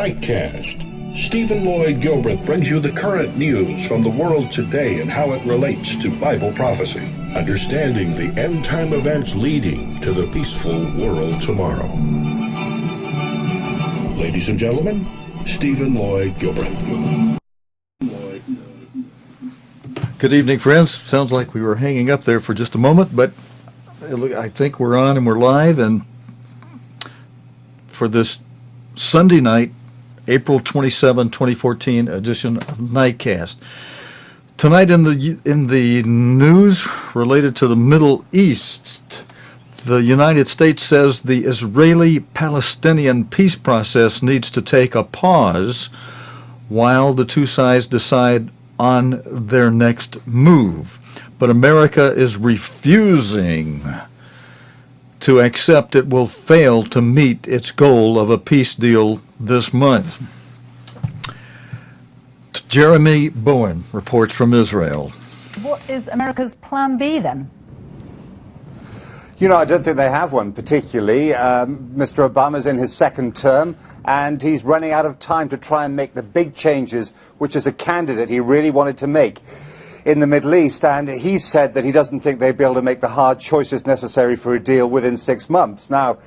Nightcast. Stephen Lloyd Gilbreth brings you the current news from the world today and how it relates to Bible prophecy. Understanding the end-time events leading to the peaceful world tomorrow. Ladies and gentlemen, Stephen Lloyd Gilbreth. Good evening, friends. Sounds like we were hanging up there for just a moment, but I think we're on and we're live. And for this Sunday night, April 27, 2014 edition of Nightcast. Tonight in the news related to the Middle East, the United States says the Israeli-Palestinian peace process needs to take a pause while the two sides decide on their next move. But America is refusing to accept it will fail to meet its goal of a peace deal this month. Jeremy Bowen reports from Israel. What is America's plan B then? You know, I don't think they have one particularly. Mr. Obama's in his second term, and he's running out of time to try and make the big changes, which as a candidate he really wanted to make in the Middle East. And he said that he doesn't think they'll be able to make the hard choices necessary for a deal within 6 months. Now,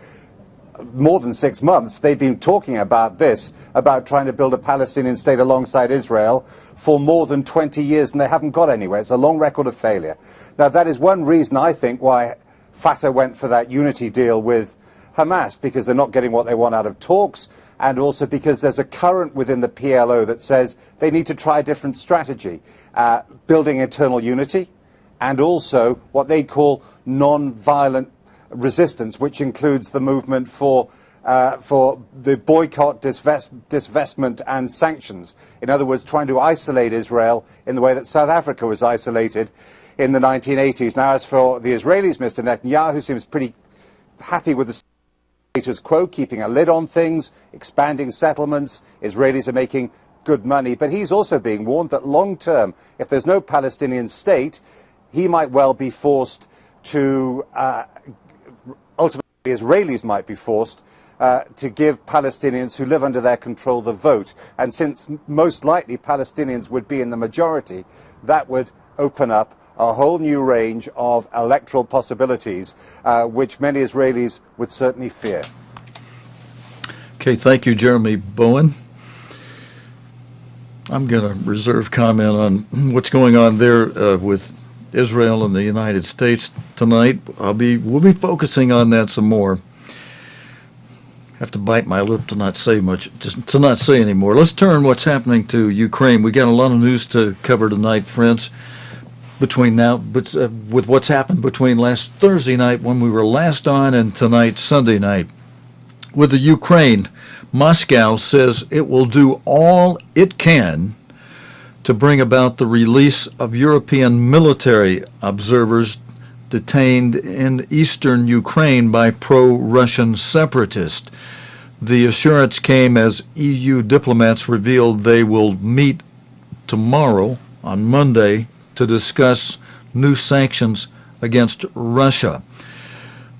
more than 6 months, they've been talking about this, about trying to build a Palestinian state alongside Israel for more than 20 years, and they haven't got anywhere. It's a long record of failure. Now, that is one reason, I think, why Fatah went for that unity deal with Hamas, because they're not getting what they want out of talks, and also because there's a current within the PLO that says they need to try a different strategy, building internal unity, and also what they call non-violent resistance, which includes the movement for the boycott, divestment and sanctions. In other words, trying to isolate Israel in the way that South Africa was isolated in the 1980s. Now, as for the Israelis, Mr. Netanyahu seems pretty happy with the status quo, keeping a lid on things, expanding settlements. Israelis are making good money, but he's also being warned that long term, if there's no Palestinian state, he might well be forced to ultimately, Israelis might be forced to give Palestinians who live under their control the vote. And since most likely Palestinians would be in the majority, that would open up a whole new range of electoral possibilities, which many Israelis would certainly fear. Okay, thank you, Jeremy Bowen. I'm going to reserve comment on what's going on there with Israel and the United States tonight. We'll be focusing on that some more. Have to bite my lip to not say much, just to not say anymore. Let's turn what's happening to Ukraine. We got a lot of news to cover tonight, friends. Between now, with what's happened between last Thursday night when we were last on and tonight, Sunday night. With the Ukraine, Moscow says it will do all it can to bring about the release of European military observers detained in eastern Ukraine by pro-Russian separatists. The assurance came as EU diplomats revealed they will meet tomorrow, on Monday, to discuss new sanctions against Russia.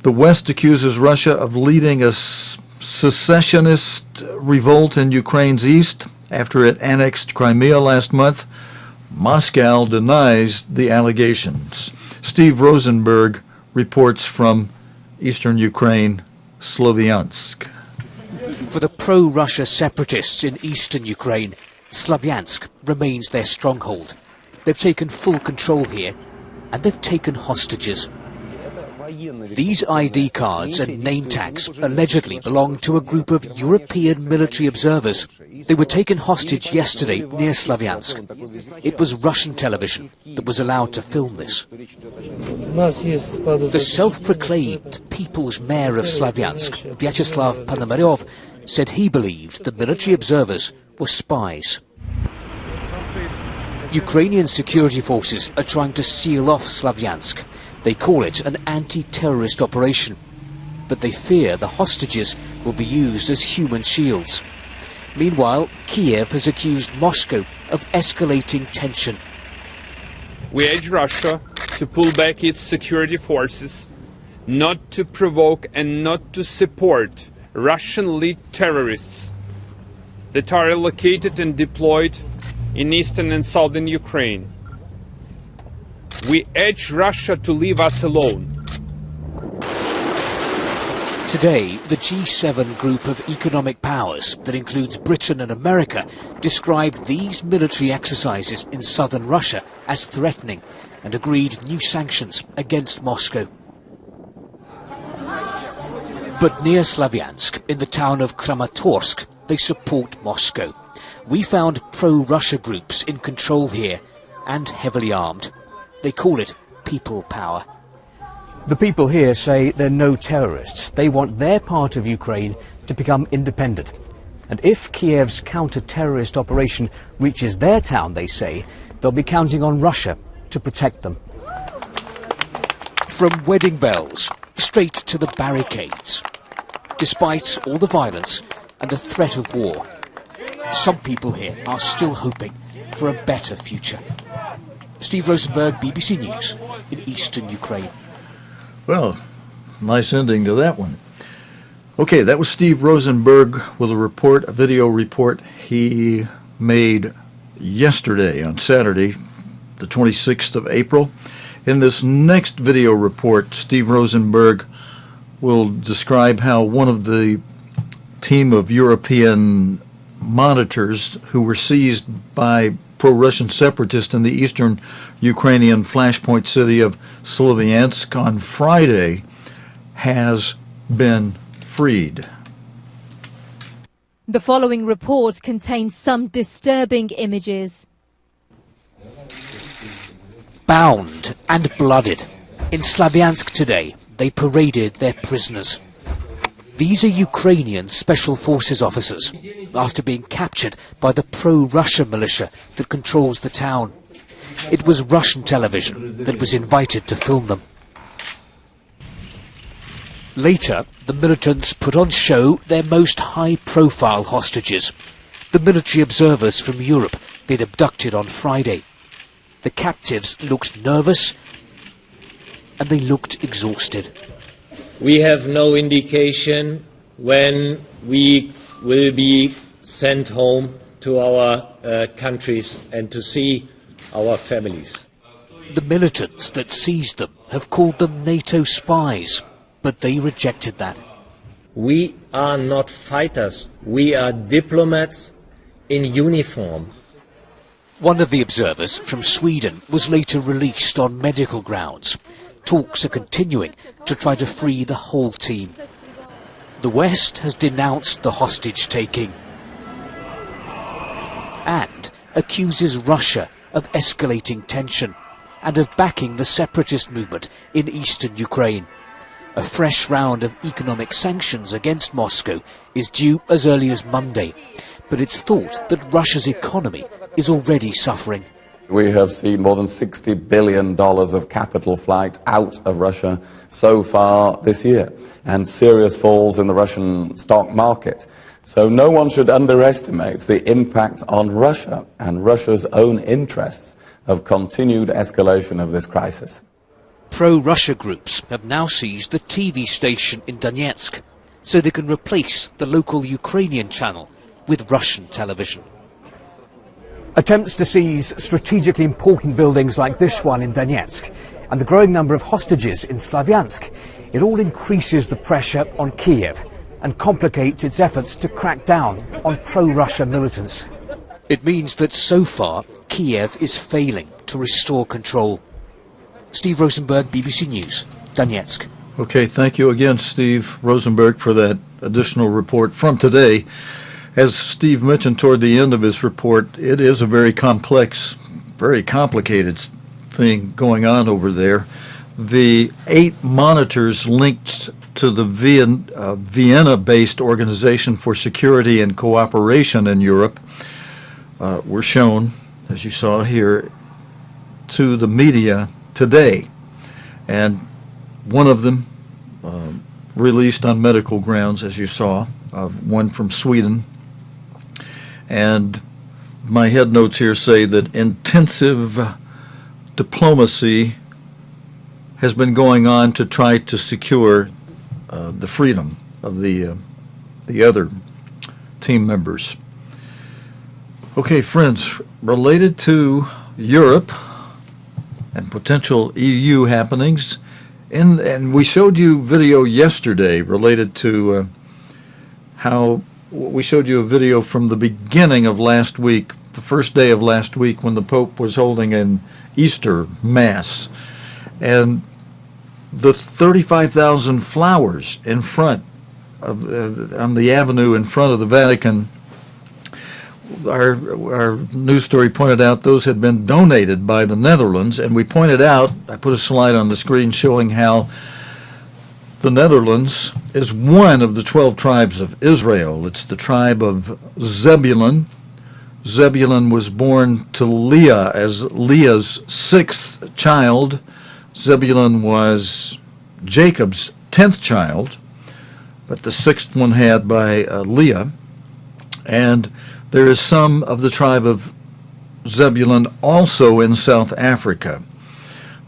The West accuses Russia of leading a secessionist revolt in Ukraine's east after it annexed Crimea last month. Moscow denies the allegations. Steve Rosenberg reports from eastern Ukraine, Sloviansk. For the pro-Russia separatists in eastern Ukraine, Sloviansk remains their stronghold. They've taken full control here, and they've taken hostages. These ID cards and name tags allegedly belong to a group of European military observers. They were taken hostage yesterday near Sloviansk. It was Russian television that was allowed to film this. The self-proclaimed People's Mayor of Sloviansk, Vyacheslav Ponomaryov, said he believed the military observers were spies. Ukrainian security forces are trying to seal off Sloviansk. They call it an anti-terrorist operation, but they fear the hostages will be used as human shields. Meanwhile, Kiev has accused Moscow of escalating tension. We urge Russia to pull back its security forces, not to provoke and not to support Russian-led terrorists. that are located and deployed in eastern and southern Ukraine. We urge Russia to leave us alone. Today, the G7 group of economic powers that includes Britain and America described these military exercises in southern Russia as threatening and agreed new sanctions against Moscow. But near Sloviansk, in the town of Kramatorsk, they support Moscow. We found pro-Russia groups in control here and heavily armed. They call it people power. The people here say they're no terrorists. They want their part of Ukraine to become independent. And if Kiev's counter-terrorist operation reaches their town, they say, they'll be counting on Russia to protect them. From wedding bells straight to the barricades. Despite all the violence and the threat of war, some people here are still hoping for a better future. Steve Rosenberg, BBC News, in eastern Ukraine. Well, nice ending to that one. Okay, that was Steve Rosenberg with a video report he made yesterday on Saturday, the 26th of April. In this next video report, Steve Rosenberg will describe how one of the team of European monitors who were seized by pro-Russian separatists in the eastern Ukrainian flashpoint city of Sloviansk on Friday has been freed. The following report contains some disturbing images. Bound and blooded, in Sloviansk today, they paraded their prisoners. These are Ukrainian Special Forces officers, after being captured by the pro-Russia militia that controls the town. It was Russian television that was invited to film them. Later, the militants put on show their most high-profile hostages, the military observers from Europe they'd abducted on Friday. The captives looked nervous and they looked exhausted. We have no indication when we will be sent home to our countries and to see our families. The militants that seized them have called them NATO spies, but they rejected that. We are not fighters, we are diplomats in uniform. One of the observers from Sweden was later released on medical grounds. Talks are continuing to try to free the whole team. The West has denounced the hostage-taking and accuses Russia of escalating tension and of backing the separatist movement in eastern Ukraine. A fresh round of economic sanctions against Moscow is due as early as Monday, but it's thought that Russia's economy is already suffering. We have seen more than $60 billion of capital flight out of Russia so far this year, and serious falls in the Russian stock market. So no one should underestimate the impact on Russia and Russia's own interests of continued escalation of this crisis. Pro-Russia groups have now seized the TV station in Donetsk, so they can replace the local Ukrainian channel with Russian television. Attempts to seize strategically important buildings like this one in Donetsk and the growing number of hostages in Sloviansk, it all increases the pressure on Kiev and complicates its efforts to crack down on pro-Russia militants. It means that so far, Kiev is failing to restore control. Steve Rosenberg, BBC News, Donetsk. Okay, thank you again, Steve Rosenberg, for that additional report from today. As Steve mentioned toward the end of his report, it is a very complex, very complicated thing going on over there. The 8 monitors linked to the Vienna-based Organization for Security and Cooperation in Europe were shown, as you saw here, to the media today. And one of them released on medical grounds, as you saw, one from Sweden. And my head notes here say that intensive diplomacy has been going on to try to secure the freedom of the other team members. Okay, friends, related to Europe and potential EU happenings, and we showed you video yesterday related to how we showed you a video from the beginning of last week, the first day of last week when the Pope was holding an Easter Mass, and the 35,000 flowers in front of on the avenue in front of the Vatican. Our news story pointed out those had been donated by the Netherlands, and we pointed out, I put a slide on the screen showing how the Netherlands is one of the 12 tribes of Israel. It's the tribe of Zebulun. Zebulun was born to Leah as Leah's 6th child. Zebulun was Jacob's 10th child, but the 6th one had by Leah. And there is some of the tribe of Zebulun also in South Africa,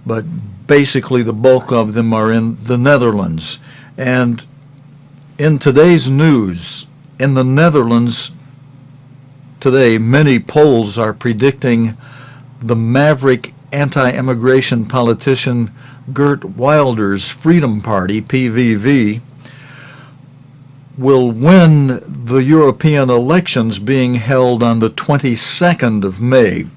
but basically the bulk of them are in the Netherlands. And in today's news, in the Netherlands today, many polls are predicting the maverick anti-immigration politician Geert Wilders' Freedom Party, PVV, will win the European elections being held on the 22nd of May.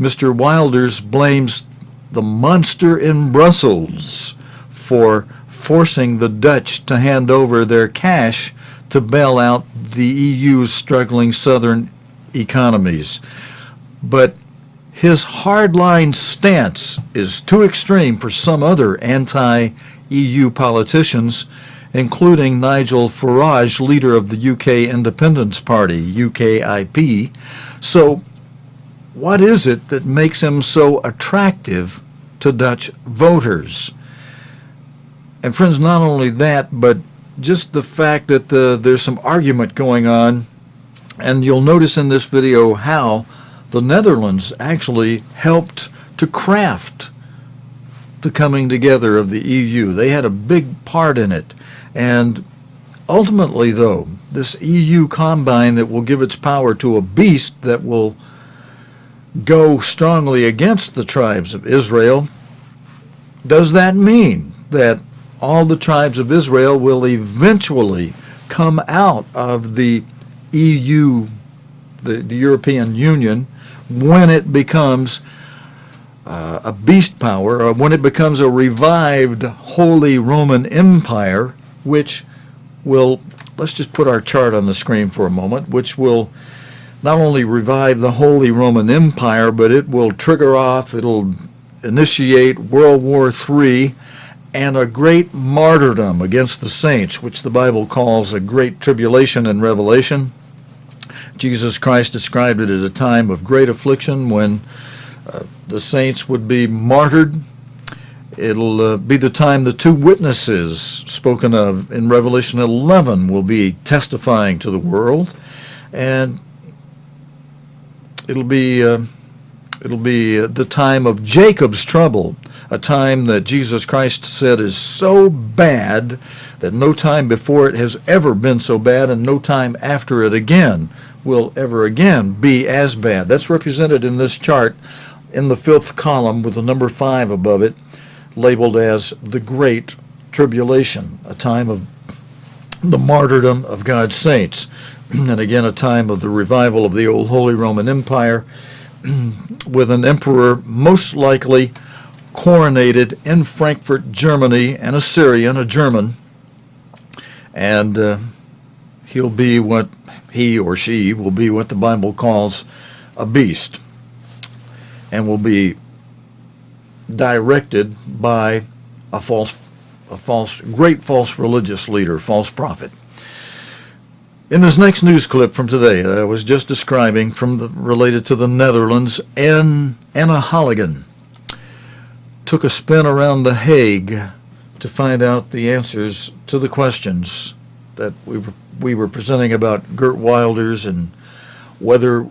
Mr. Wilders blames the monster in Brussels for forcing the Dutch to hand over their cash to bail out the EU's struggling southern economies. But his hardline stance is too extreme for some other anti-EU politicians, including Nigel Farage, leader of the UK Independence Party, UKIP. So what is it that makes him so attractive to Dutch voters? And friends, not only that, but just the fact that there's some argument going on, and you'll notice in this video how the Netherlands actually helped to craft the coming together of the EU. They had a big part in it. And ultimately, though, this EU combine that will give its power to a beast that will go strongly against the tribes of Israel, does that mean that all the tribes of Israel will eventually come out of the EU, the European Union, when it becomes a beast power, or when it becomes a revived Holy Roman Empire, which will, let's just put our chart on the screen for a moment, which will not only revive the Holy Roman Empire, but it will trigger off, it'll initiate World War III and a great martyrdom against the saints, which the Bible calls a great tribulation in Revelation. Jesus Christ described it as a time of great affliction when the saints would be martyred. It'll be the time the two witnesses spoken of in Revelation 11 will be testifying to the world, and it'll be the time of Jacob's trouble, a time that Jesus Christ said is so bad that no time before it has ever been so bad, and no time after it again will ever again be as bad. That's represented in this chart in the 5th column with the number 5 above it, labeled as the Great Tribulation, a time of the martyrdom of God's saints, and again a time of the revival of the old Holy Roman Empire, with an emperor most likely coronated in Frankfurt, Germany, and a Syrian, a German, and he'll be what he or she will be what the Bible calls a beast, and will be directed by a great false religious leader, false prophet. In this next news clip from today that I was just describing, related to the Netherlands, Anna Halligan took a spin around The Hague to find out the answers to the questions that we were presenting about Geert Wilders and whether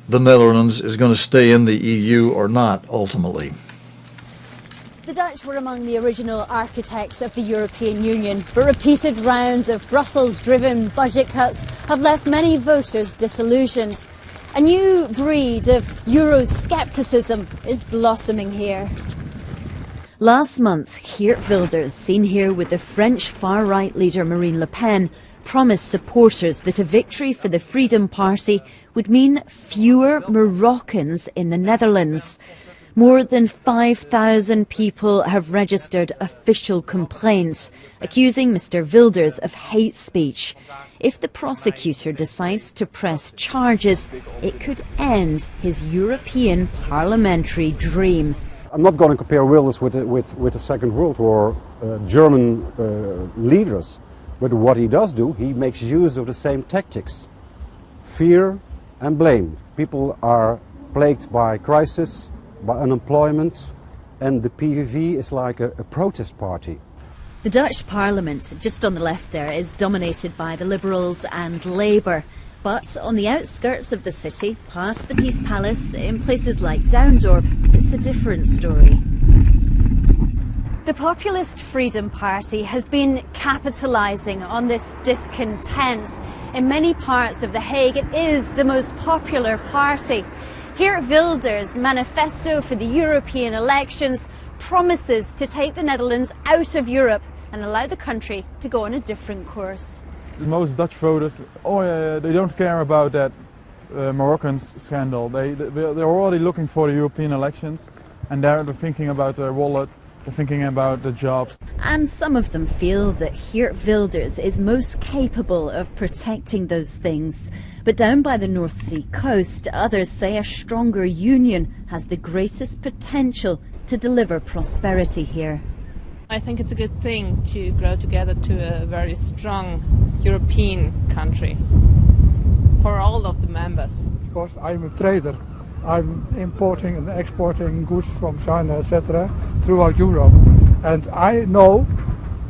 the Netherlands is going to stay in the EU or not ultimately. The The Dutch were among the original architects of the European Union, but repeated rounds of Brussels-driven budget cuts have left many voters disillusioned. A new breed of Euroscepticism is blossoming here. Last month, Geert Wilders, seen here with the French far-right leader Marine Le Pen, promised supporters that a victory for the Freedom Party would mean fewer Moroccans in the Netherlands. More than 5,000 people have registered official complaints, accusing Mr. Wilders of hate speech. If the prosecutor decides to press charges, it could end his European parliamentary dream. I'm not going to compare Wilders with the Second World War German leaders, but what he does do, he makes use of the same tactics. Fear and blame. People are plagued by crisis, by unemployment, and the PVV is like a protest party. The Dutch parliament, just on the left there, is dominated by the Liberals and Labour. But on the outskirts of the city, past the Peace Palace, in places like Duindorp, it's a different story. The Populist Freedom Party has been capitalising on this discontent. In many parts of The Hague, it is the most popular party. Geert Wilders' manifesto for the European elections promises to take the Netherlands out of Europe and allow the country to go on a different course. Most Dutch voters, they don't care about that Moroccan scandal. They're already looking for the European elections, and they're thinking about their wallet, they're thinking about the jobs. And some of them feel that Geert Wilders is most capable of protecting those things. But down by the North Sea coast, others say a stronger union has the greatest potential to deliver prosperity here. I think it's a good thing to grow together to a very strong European country for all of the members. Because I'm a trader. I'm importing and exporting goods from China, etc., throughout Europe. And I know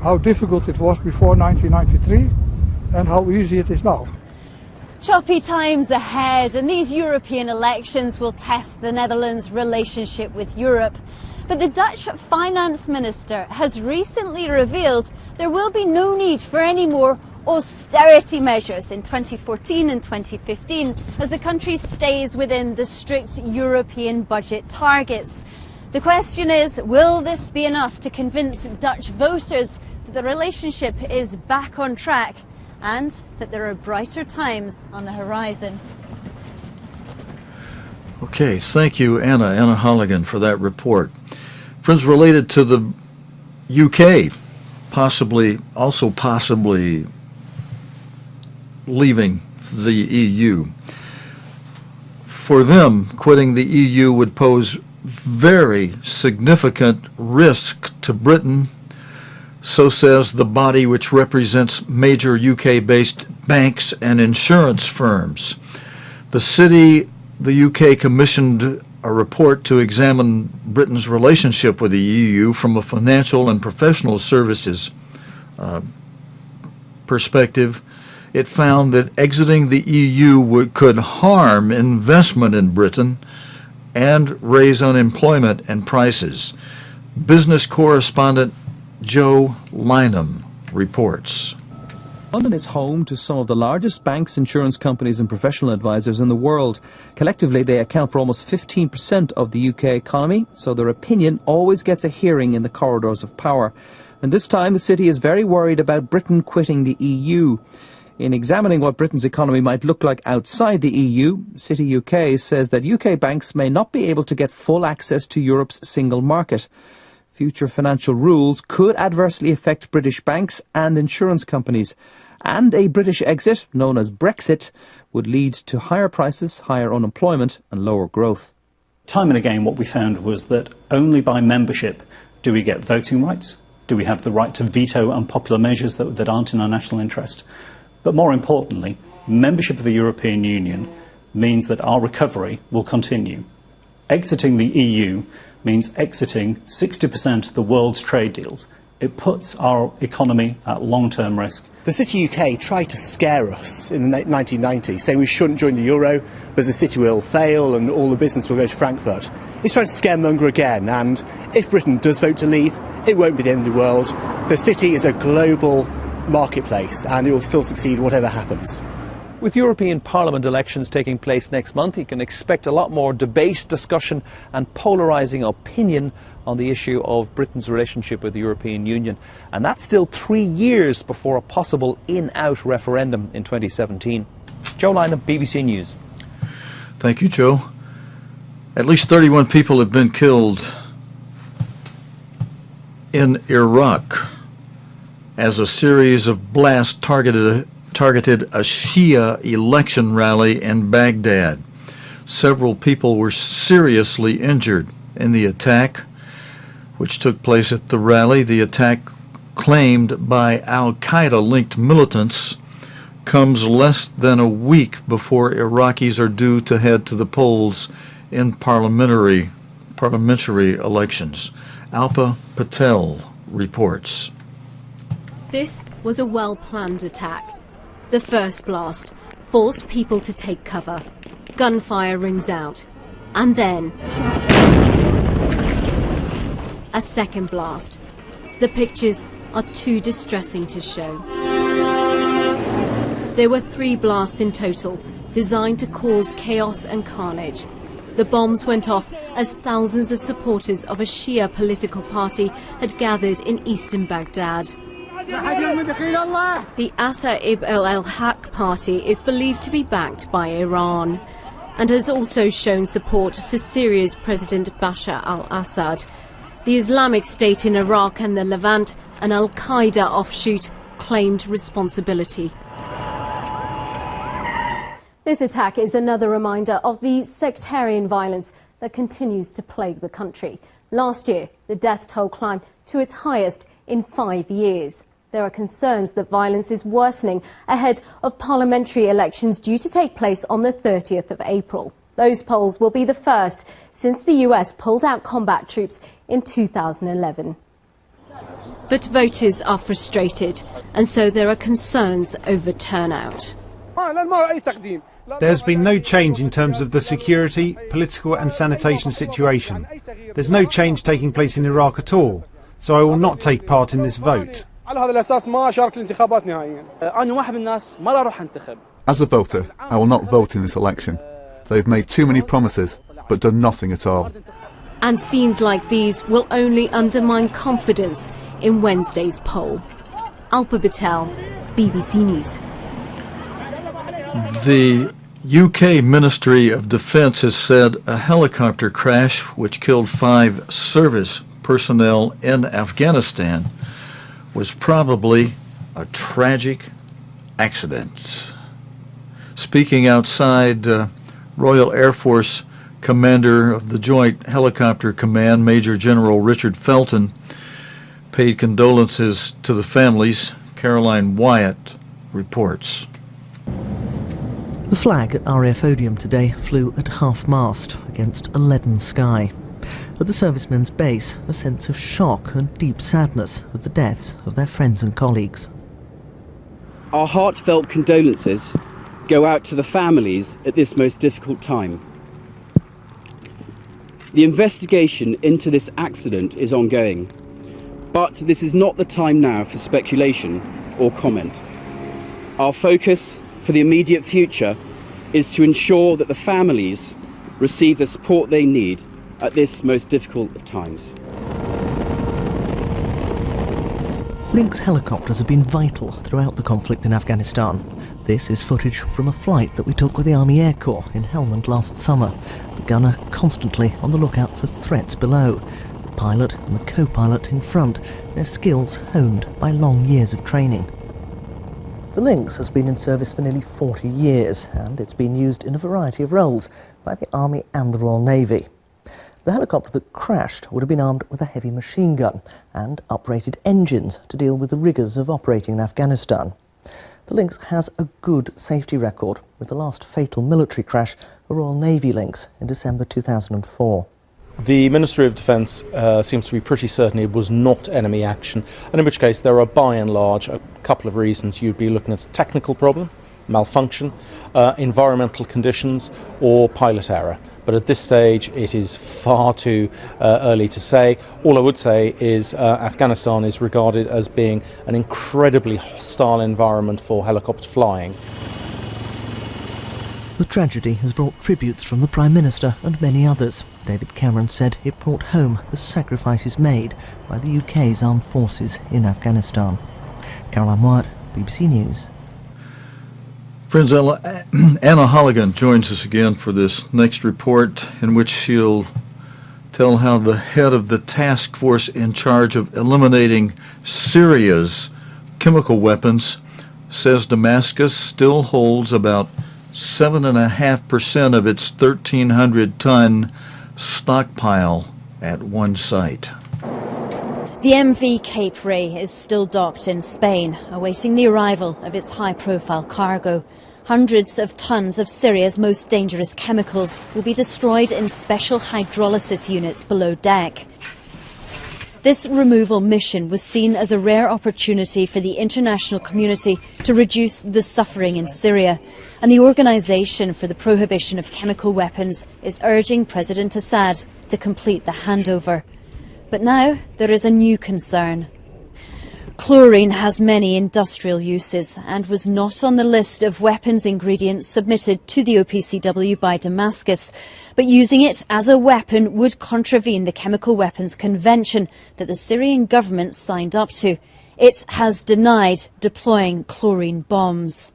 how difficult it was before 1993 and how easy it is now. Choppy times ahead, and these European elections will test the Netherlands' relationship with Europe. But the Dutch finance minister has recently revealed there will be no need for any more austerity measures in 2014 and 2015 as the country stays within the strict European budget targets. The question is, will this be enough to convince Dutch voters that the relationship is back on track and that there are brighter times on the horizon? Okay, thank you, Anna Halligan, for that report. Friends, related to the UK possibly leaving the EU. For them, quitting the EU would pose very significant risk to Britain, so says the body which represents major UK-based banks and insurance firms. The UK commissioned a report to examine Britain's relationship with the EU from a financial and professional services perspective. It found that exiting the EU could harm investment in Britain and raise unemployment and prices. Business correspondent Joe Lynham reports. London is home to some of the largest banks, insurance companies and professional advisors in the world. Collectively, they account for almost 15% of the UK economy, so their opinion always gets a hearing in the corridors of power. And this time, the city is very worried about Britain quitting the EU. In examining what Britain's economy might look like outside the EU, City UK says that UK banks may not be able to get full access to Europe's single market. Future financial rules could adversely affect British banks and insurance companies. And a British exit, known as Brexit, would lead to higher prices, higher unemployment and lower growth. Time and again what we found was that only by membership do we get voting rights, do we have the right to veto unpopular measures that aren't in our national interest. But more importantly, membership of the European Union means that our recovery will continue. Exiting the EU means exiting 60% of the world's trade deals. It puts our economy at long-term risk. The City UK tried to scare us in the 1990s, saying we shouldn't join the euro because the city will fail and all the business will go to Frankfurt. He's trying to scaremonger again, and if Britain does vote to leave, it won't be the end of the world. The city is a global marketplace and it will still succeed whatever happens. With European Parliament elections taking place next month, you can expect a lot more debate, discussion and polarising opinion on the issue of Britain's relationship with the European Union. And that's still 3 years before a possible in-out referendum in 2017. Joe Lynham, BBC News. Thank you, Joe. At least 31 people have been killed in Iraq as a series of blasts targeted a Shia election rally in Baghdad. Several people were seriously injured in the attack, which took place at the rally. The attack, claimed by al-Qaeda-linked militants, comes less than a week before Iraqis are due to head to the polls in parliamentary elections. Alpa Patel reports. This was a well-planned attack. The first blast forced people to take cover. Gunfire rings out. And then a second blast. The pictures are too distressing to show. There were 3 blasts in total, designed to cause chaos and carnage. The bombs went off as thousands of supporters of a Shia political party had gathered in eastern Baghdad. The Asa ibn al-Haq party is believed to be backed by Iran and has also shown support for Syria's President Bashar al-Assad. The Islamic State in Iraq and the Levant, an al-Qaeda offshoot, claimed responsibility. This attack is another reminder of the sectarian violence that continues to plague the country. Last year, the death toll climbed to its highest in 5 years. There are concerns that violence is worsening ahead of parliamentary elections due to take place on the 30th of April. Those polls will be the first since the US pulled out combat troops in 2011. But voters are frustrated, and so there are concerns over turnout. There's been no change in terms of the security, political and sanitation situation. There's no change taking place in Iraq at all, so I will not take part in this vote. As a voter, I will not vote in this election. They've made too many promises, but done nothing at all. And scenes like these will only undermine confidence in Wednesday's poll. Alpa Patel, BBC News. The UK Ministry of Defence has said a helicopter crash which killed 5 service personnel in Afghanistan was probably a tragic accident. Speaking outside Royal Air Force Commander of the Joint Helicopter Command, Major General Richard Felton, paid condolences to the families. Caroline Wyatt reports. The flag at RAF Odium today flew at half-mast against a leaden sky. At the servicemen's base, a sense of shock and deep sadness at the deaths of their friends and colleagues. Our heartfelt condolences go out to the families at this most difficult time. The investigation into this accident is ongoing, but this is not the time now for speculation or comment. Our focus for the immediate future is to ensure that the families receive the support they need at this most difficult of times. Lynx helicopters have been vital throughout the conflict in Afghanistan. This is footage from a flight that we took with the Army Air Corps in Helmand last summer. The gunner constantly on the lookout for threats below. The pilot and the co-pilot in front, their skills honed by long years of training. The Lynx has been in service for nearly 40 years, and it's been used in a variety of roles by the Army and the Royal Navy. The helicopter that crashed would have been armed with a heavy machine gun and uprated engines to deal with the rigours of operating in Afghanistan. The Lynx has a good safety record, with the last fatal military crash, a Royal Navy Lynx, in December 2004. The Ministry of Defence seems to be pretty certain it was not enemy action, and in which case there are by and large a couple of reasons. You'd be looking at a technical problem, malfunction, environmental conditions, or pilot error. But at this stage it is far too early to say. All I would say is Afghanistan is regarded as being an incredibly hostile environment for helicopter flying. The tragedy has brought tributes from the Prime Minister and many others. David Cameron said it brought home the sacrifices made by the UK's armed forces in Afghanistan. Caroline Wyatt, BBC News. Friends, Anna Halligan joins us again for this next report, in which she'll tell how the head of the task force in charge of eliminating Syria's chemical weapons says Damascus still holds about 7.5% of its 1,300-ton stockpile at one site. The MV Cape Ray is still docked in Spain, awaiting the arrival of its high-profile cargo. Hundreds of tons of Syria's most dangerous chemicals will be destroyed in special hydrolysis units below deck. This removal mission was seen as a rare opportunity for the international community to reduce the suffering in Syria, and the Organisation for the Prohibition of Chemical Weapons is urging President Assad to complete the handover. But now there is a new concern. Chlorine has many industrial uses and was not on the list of weapons ingredients submitted to the OPCW by Damascus. But using it as a weapon would contravene the Chemical Weapons Convention that the Syrian government signed up to. It has denied deploying chlorine bombs.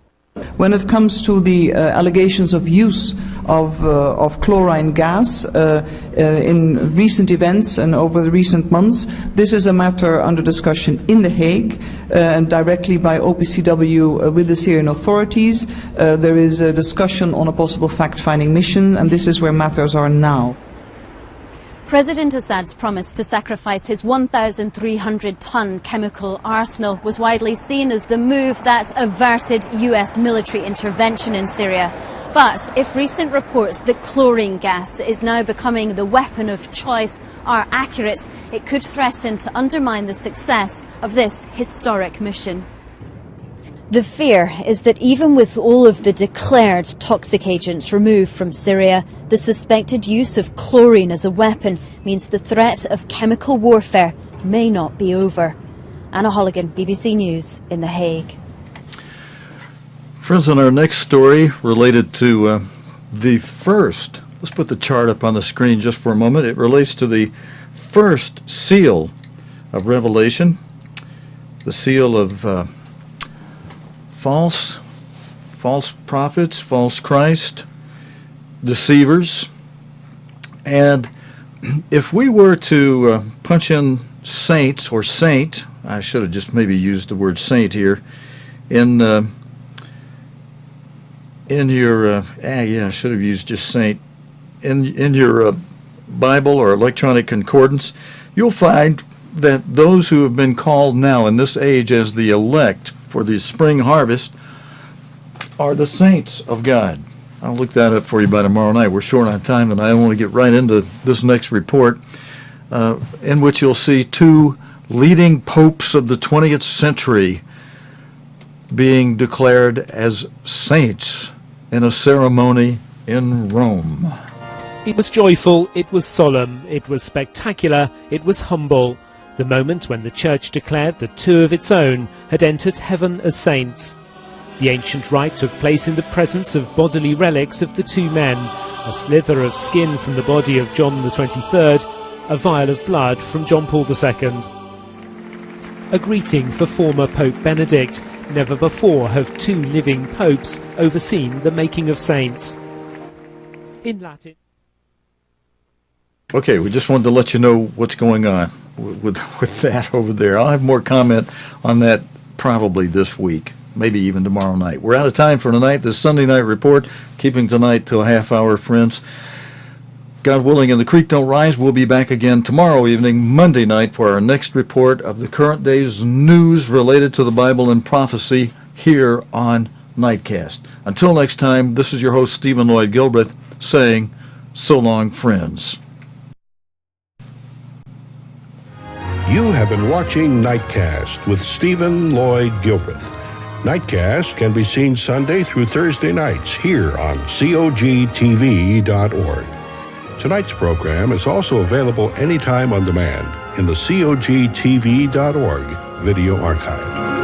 When it comes to the allegations of use of chlorine gas in recent events and over the recent months, this is a matter under discussion in The Hague and directly by OPCW with the Syrian authorities. There is a discussion on a possible fact-finding mission, and this is where matters are now. President Assad's promise to sacrifice his 1,300-ton chemical arsenal was widely seen as the move that averted US military intervention in Syria. But if recent reports that chlorine gas is now becoming the weapon of choice are accurate, it could threaten to undermine the success of this historic mission. The fear is that even with all of the declared toxic agents removed from Syria, the suspected use of chlorine as a weapon means the threat of chemical warfare may not be over. Anna Halligan, BBC News in The Hague. Friends, on our next story related to the first, let's put the chart up on the screen just for a moment. It relates to the first seal of Revelation, the seal of false prophets, false Christ, deceivers. And if we were to punch in saints or saint, I should have just maybe used the word saint here, in your, I should have used just saint, in your Bible or electronic concordance, you'll find that those who have been called now in this age as the elect for the spring harvest are the saints of God. I'll look that up for you by tomorrow night. We're short on time, and I want to get right into this next report, in which you'll see two leading popes of the 20th century being declared as saints in a ceremony in Rome. It was joyful, it was solemn, it was spectacular, it was humble. The moment when the Church declared that two of its own had entered heaven as saints. The ancient rite took place in the presence of bodily relics of the two men, a sliver of skin from the body of John the 23rd, a vial of blood from John Paul II. A greeting for former Pope Benedict. Never before have two living popes overseen the making of saints. In Latin. Okay, we just wanted to let you know what's going on with that over there. I'll have more comment on that probably this week, maybe even tomorrow night. We're out of time for tonight. This Sunday night report, keeping tonight to a half hour, friends. God willing, and the creek don't rise. We'll be back again tomorrow evening, Monday night, for our next report of the current day's news related to the Bible and prophecy here on Nightcast. Until next time, this is your host, Stephen Lloyd Gilbreth, saying, so long, friends. You have been watching Nightcast with Stephen Lloyd Gilbreth. Nightcast can be seen Sunday through Thursday nights here on cogtv.org. Tonight's program is also available anytime on demand in the cogtv.org video archive.